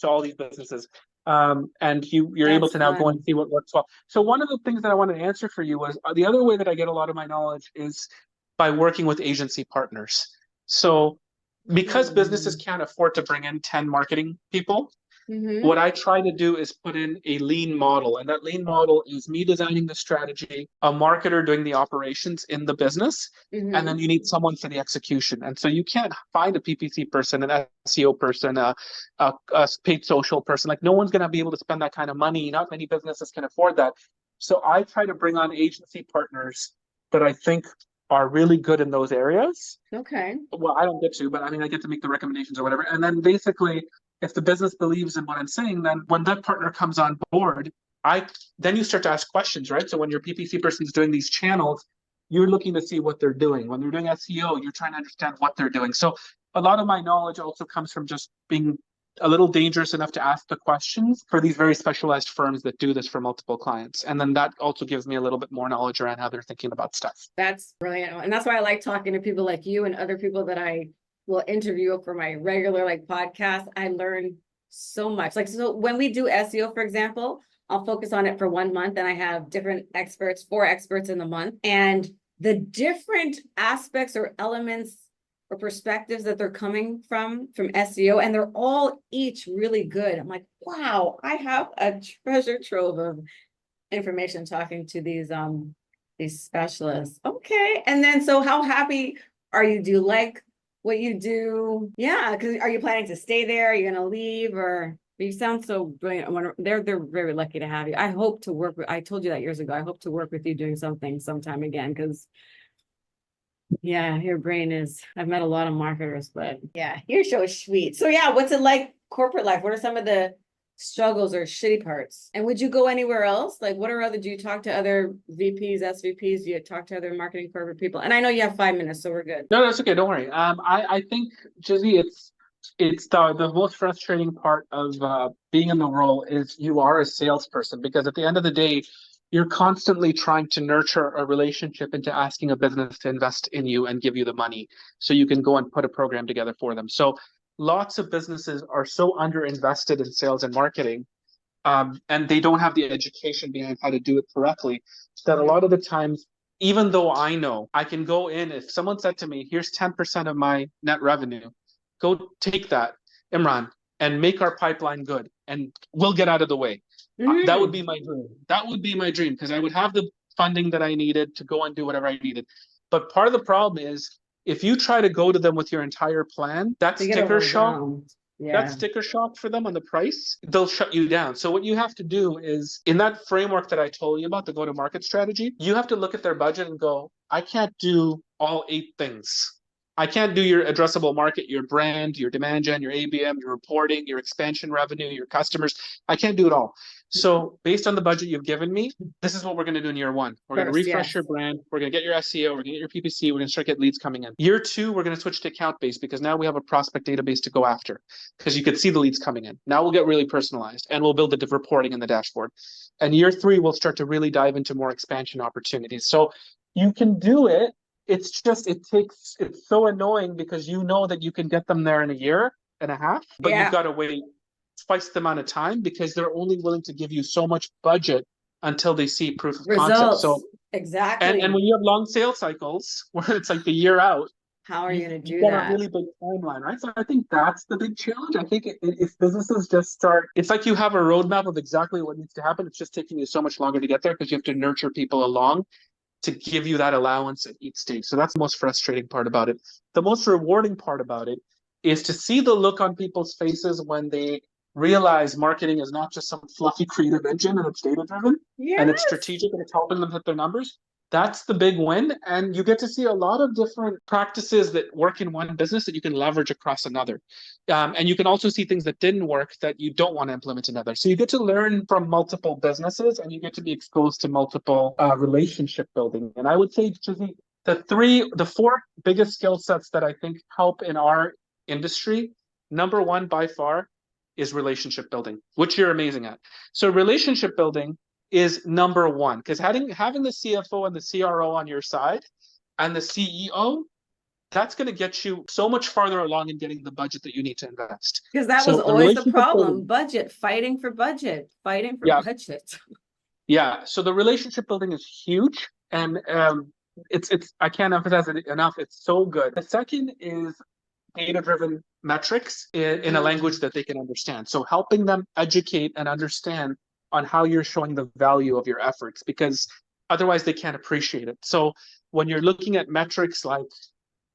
to all these businesses. And you're able That's to now go and fun. see what works well. So one of the things that I wanted to answer for you was the other way that I get a lot of my knowledge is by working with agency partners. So because businesses Mm. can't afford to bring in 10 marketing people, Mm-hmm. what I try to do is put in a lean model. And that lean model is me designing the strategy, a marketer doing the operations in the business, and then Mm-hmm. you need someone for the execution. And so you can't find a PPC person, an SEO person, a paid social person. Like no one's going to be able to spend that kind of money. Not many businesses can afford that. So I try to bring on agency partners that I think are really good in those areas. Okay. Well, I don't get to, but I mean, I get to make the recommendations or whatever. And then basically, if the business believes in what I'm saying, then when that partner comes on board, I then you start to ask questions, right? So when your PPC person is doing these channels, you're looking to see what they're doing. When they're doing SEO, you're trying to understand what they're doing. So a lot of my knowledge also comes from just being a little dangerous enough to ask the questions for these very specialized firms that do this for multiple clients. And then that also gives me a little bit more knowledge around how they're thinking about stuff. That's brilliant. And that's why I like talking to people like you and other people that I will interview for my regular like podcast. I learn so much. Like, so when we do SEO, for example, I'll focus on it for 1 month and I have different experts, 4 experts in the month. And the different aspects or elements or perspectives that they're coming from SEO, and they're all each really good. I'm like, wow, I have a treasure trove of information talking to these specialists. Okay. And then so how happy are you? Do you like what you do? Yeah, because are you planning to stay there? Are you gonna leave or you sound so brilliant. I wonder, they're very lucky to have you. I hope to work with I told you that years ago. I hope to work with you doing something sometime again because yeah, your brain is I've met a lot of marketers, but yeah, your show is sweet. So yeah, what's it like corporate life? What are some of the struggles or shitty parts? And would you go anywhere else? Like what are other do you talk to other VPs, SVPs? Do you talk to other marketing corporate people? And I know you have 5 minutes, so we're good. No, that's okay. Don't worry. I think, Jizzy, it's the most frustrating part of being in the role is you are a salesperson because at the end of the day, you're constantly trying to nurture a relationship into asking a business to invest in you and give you the money so you can go and put a program together for them. So lots of businesses are so underinvested in sales and marketing, and they don't have the education behind how to do it correctly. That a lot of the times, even though I know I can go in, if someone said to me, here's 10% of my net revenue, go take that, Imran, and make our pipeline good, and we'll get out of the way. That would Mm, be my dream. That would be my dream because I would have the funding that I needed to go and do whatever I needed. But part of the problem is if you try to go to them with your entire plan, that they get sticker shock overwhelmed. that Yeah. sticker shock for them on the price, they'll shut you down. So what you have to do is in that framework that I told you about, the go-to-market strategy, you have to look at their budget and go, I can't do all 8 things. I can't do your addressable market, your brand, your demand gen, your ABM, your reporting, your expansion revenue, your customers. I can't do it all. So based on the budget you've given me, this is what we're going to do in year one. We're going to First, refresh your yes. brand. We're going to get your SEO. We're going to get your PPC. We're going to start getting leads coming in. Year two, we're going to switch to account based because now we have a prospect database to go after because you could see the leads coming in. Now we'll get really personalized and we'll build the reporting in the dashboard. And year three, we'll start to really dive into more expansion opportunities. So you can do it. It's just, it's so annoying because you know that you can get them there in a year and a half, but you've Yeah. got to wait twice the amount of time because they're only willing to give you so much budget until they see proof of concept. So, Results. and Exactly. when you have long sales cycles where it's like the year out, How are you you've, gonna you've do got a that? really big timeline, right? So I think that's the big challenge. I think if businesses just start, it's like you have a roadmap of exactly what needs to happen. It's just taking you so much longer to get there because you have to nurture people along to give you that allowance at each stage. So that's the most frustrating part about it. The most rewarding part about it is to see the look on people's faces when they realize marketing is not just some fluffy creative engine and it's data driven and it's Yes. strategic and it's helping them hit their numbers. That's the big win. And you get to see a lot of different practices that work in one business that you can leverage across another. And you can also see things that didn't work that you don't want to implement in others. So you get to learn from multiple businesses and you get to be exposed to multiple relationship building. And I would say, Jizzy, the four biggest skill sets that I think help in our industry, number one by far is relationship building, which you're amazing at. So relationship building is number one because having the CFO and the CRO on your side and the CEO, that's going to get you so much farther along in getting the budget that you need to invest. Because that So was the always the relationship problem. building, Budget, fighting for budget, fighting for yeah, budget. yeah. So the relationship building is huge, and it's I can't emphasize it enough. It's so good. The second is data-driven metrics in a language that they can understand. So helping them educate and understand on how you're showing the value of your efforts, because otherwise they can't appreciate it. So when you're looking at metrics like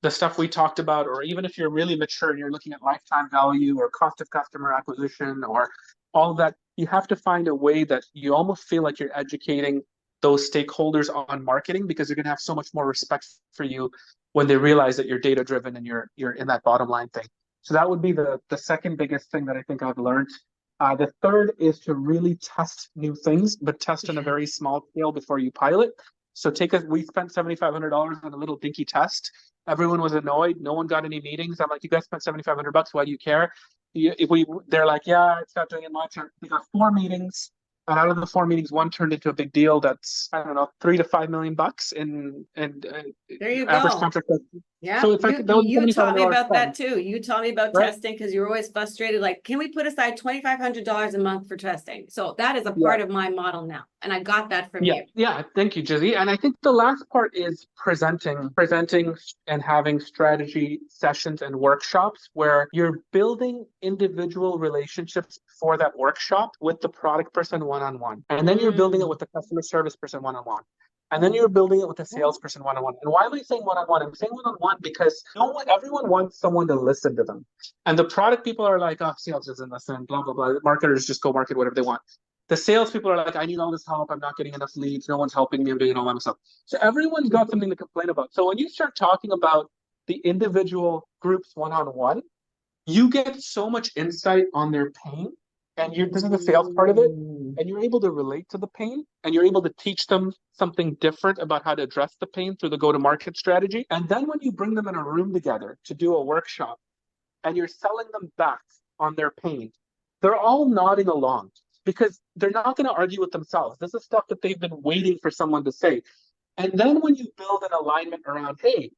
the stuff we talked about, or even if you're really mature and you're looking at lifetime value or cost of customer acquisition or all of that, you have to find a way that you almost feel like you're educating those stakeholders on marketing, because they're going to have so much more respect for you when they realize that you're data driven and you're in that bottom line thing. So that would be the second biggest thing that I think I've learned. The third is to really test new things, but test on a very small scale before you pilot. So we spent $7,500 on a little dinky test. Everyone was annoyed. No one got any meetings. I'm like, you guys spent $7,500. Why do you care? They're like, yeah, it's not doing it much. We got 4 meetings. And out of the 4 meetings, one turned into a big deal. That's, I don't know, $3 to $5 million in There you average go. contract. Yeah, So it's like that was you taught me $7,500 about that spent, too. You taught me about right? testing because you're always frustrated. Like, can we put aside $2,500 a month for testing? So that is a Yeah. part of my model now, and I got that from Yeah, you. yeah. Thank you, Jizzy. And I think the last part is presenting and having strategy sessions and workshops where you're building individual relationships for that workshop with the product person one-on-one. And then you're building it with the customer service person one-on-one. And then you're building it with the salesperson one-on-one. And why am I saying one-on-one? I'm saying one-on-one because everyone wants someone to listen to them. And the product people are like, oh, sales doesn't listen, blah, blah, blah. Marketers just go market whatever they want. The salespeople are like, I need all this help. I'm not getting enough leads. No one's helping me. I'm doing it all by myself. So everyone's got something to complain about. So when you start talking about the individual groups one-on-one, you get so much insight on their pain. And this is the sales part of it. And you're able to relate to the pain, and you're able to teach them something different about how to address the pain through the go-to-market strategy. And then when you bring them in a room together to do a workshop and you're selling them back on their pain, they're all nodding along because they're not going to argue with themselves. This is stuff that they've been waiting for someone to say. And then when you build an alignment around, hey,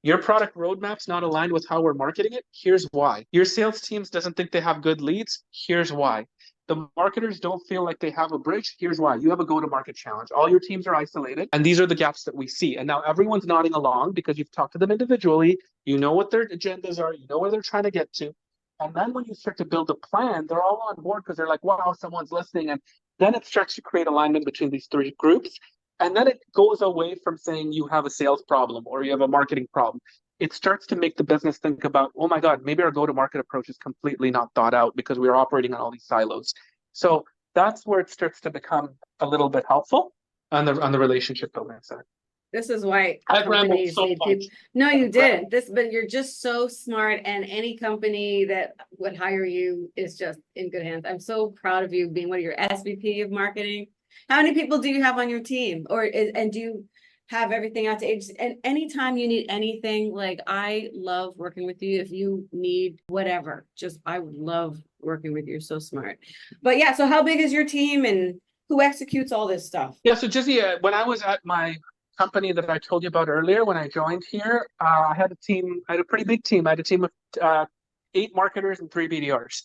your product roadmap's not aligned with how we're marketing it, here's why. Your sales teams doesn't think they have good leads, here's why. The marketers don't feel like they have a bridge, here's why. You have a go-to-market challenge. All your teams are isolated, and these are the gaps that we see. And now everyone's nodding along because you've talked to them individually, you know what their agendas are, you know where they're trying to get to. And then when you start to build a plan, they're all on board because they're like, wow, someone's listening. And then it starts to create alignment between these three groups. And then it goes away from saying you have a sales problem or you have a marketing problem. It starts to make the business think about, oh my God, maybe our go-to-market approach is completely not thought out because we are operating on all these silos. So that's where it starts to become a little bit helpful on the relationship building side. This is why I've rambled companies so need much. people. No, you didn't. But you're just so smart, and any company that would hire you is just in good hands. I'm so proud of you being one of your SVP of marketing. How many people do you have on your team, and do you have everything out to agencies? And anytime you need anything, like, I love working with you. If you need whatever, I would love working with you. You're so smart. But yeah, so how big is your team, and who executes all this stuff? Yeah, so Jizzy, when I was at my company that I told you about earlier, when I joined here, I had a pretty big team. I had a team of 8 marketers and 3 BDRs.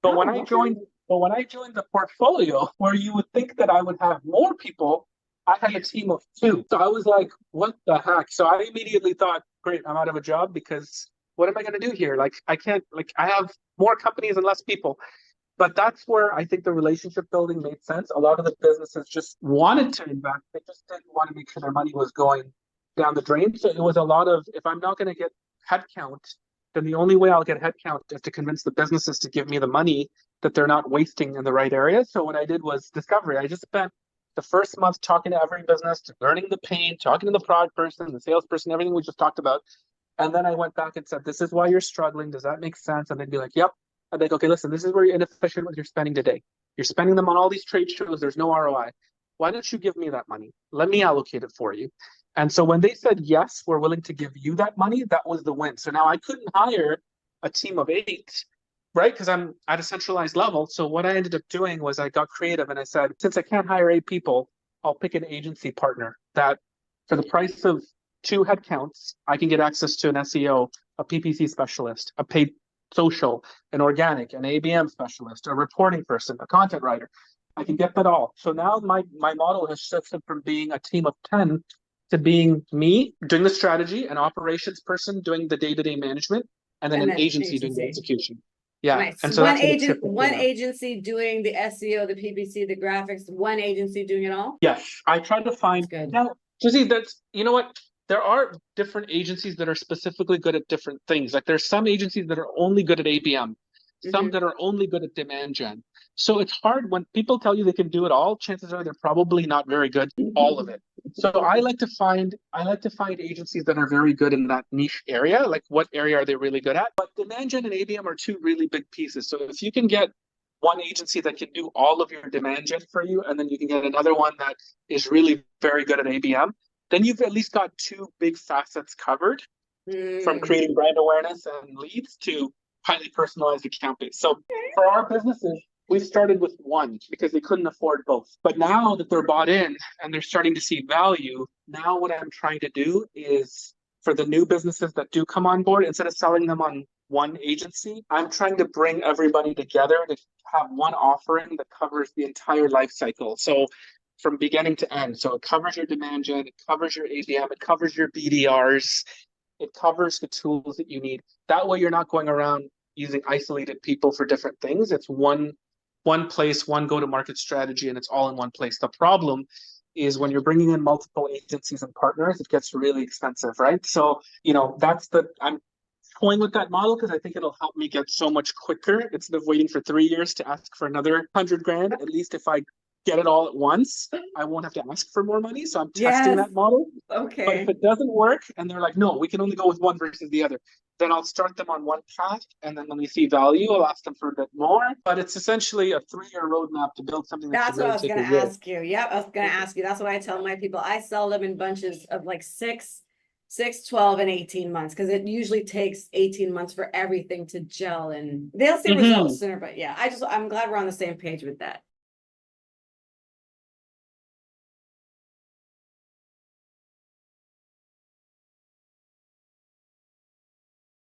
But when I joined the portfolio, where you would think that I would have more people, I had a team of 2. So I was like, what the heck? So I immediately thought, great, I'm out of a job because what am I going to do here? Like, I can't, like, I have more companies and less people. But that's where I think the relationship building made sense. A lot of the businesses just wanted to invest. They just didn't want to make sure their money was going down the drain. So it was a lot of, if I'm not going to get headcount, then the only way I'll get headcount is to convince the businesses to give me the money that they're not wasting in the right areas. So what I did was discovery. I just spent the first month talking to every business, learning the pain, talking to the product person, the salesperson, everything we just talked about. And then I went back and said, this is why you're struggling. Does that make sense? And they'd be like, yep. I'd be like, okay, listen, this is where you're inefficient with your spending today. You're spending them on all these trade shows. There's no ROI. Why don't you give me that money? Let me allocate it for you. And so when they said, yes, we're willing to give you that money, that was the win. So now I couldn't hire a team of 8, right? Because I'm at a centralized level. So what I ended up doing was I got creative and I said, since I can't hire 8 people, I'll pick an agency partner that for the price of 2 headcounts, I can get access to an SEO, a PPC specialist, a paid social, an organic, an ABM specialist, a reporting person, a content writer. I can get that all. So now my model has shifted from being a team of 10 to being me doing the strategy, an operations person doing the day-to-day management, and then And an then agency doing the agency. execution. Yeah. Nice. And so One that's what it agent, shifted to one now. agency doing the SEO, the PPC, the graphics, one agency doing it all. Yes, I tried to find That's good. now, Jizzy, that's you know what? There are different agencies that are specifically good at different things. Like there's some agencies that are only good at ABM, some Mhm. that are only good at demand gen. So it's hard when people tell you they can do it all, chances are they're probably not very good at all of it. So I like to find agencies that are very good in that niche area. Like what area are they really good at? But demand gen and ABM are 2 really big pieces. So if you can get one agency that can do all of your demand gen for you, and then you can get another one that is really very good at ABM, then you've at least got 2 big facets covered, from Mm. creating brand awareness and leads to highly personalized account base. So for our businesses, we started with 1 because they couldn't afford both. But now that they're bought in and they're starting to see value, now what I'm trying to do is for the new businesses that do come on board, instead of selling them on one agency, I'm trying to bring everybody together to have one offering that covers the entire life cycle. So from beginning to end. So it covers your demand gen, it covers your ABM, it covers your BDRs, it covers the tools that you need. That way you're not going around using isolated people for different things. It's one place, one go-to-market strategy, and it's all in one place. The problem is when you're bringing in multiple agencies and partners, it gets really expensive, right? So, I'm toying with that model because I think it'll help me get so much quicker instead of waiting for 3 years to ask for another 100 grand. At least if I get it all at once, I won't have to ask for more money. So I'm testing Yes. that model. But Okay. if it doesn't work and they're like, no, we can only go with one versus the other, then I'll start them on one path. And then when we see value, I'll ask them for a bit more. But it's essentially a 3-year roadmap to build something that That's should what I really was take gonna a year. ask you. Yep, I was gonna ask you. That's what I tell my people. I sell them in bunches of like 6, 12, and 18 months because it usually takes 18 months for everything to gel, and they'll see results sooner. But yeah, I'm glad we're on the same page with that.